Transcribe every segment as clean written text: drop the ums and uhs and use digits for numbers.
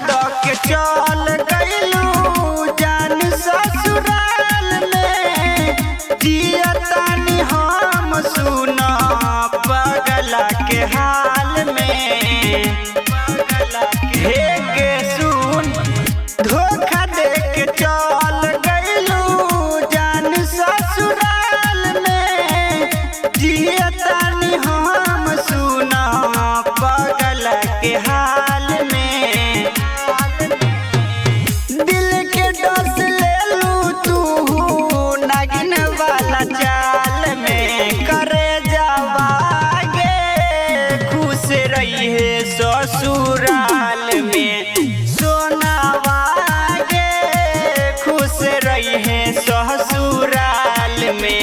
दो के चल गइलू जान ससुराल में। जियतानी हम सुना पगला के हाल में। हे के सुन धोखा दे के चल गइलू जान ससुराल में। जियतानी हम सुना पगला के हाल में। दिल के डस ले लू तू नागिन वाला चाल में। करे जावागे खुश रही है ससुराल में। सोनावागे खुश रही है ससुराल में।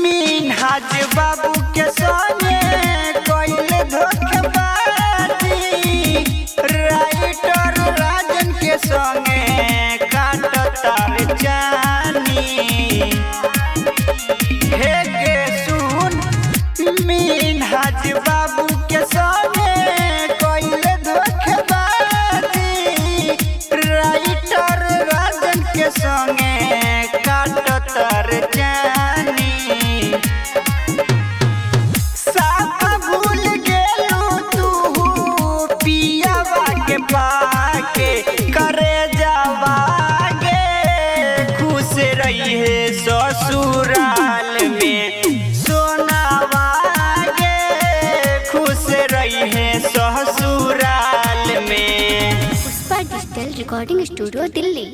मिन्हाज बाबू के संगे कोइल धोखेबाजी। राइटर राजन के संगे काटतार जानी। हे के सुन मिन्हाज बाबू के संगे कोइल धोखेबाजी। राइटर राजन के संगे काटतार जानी। पाके करे जावागे खुश रही है ससुराल में। सोनावागे खुश रही है ससुराल में। Pushpa digital recording studio Delhi.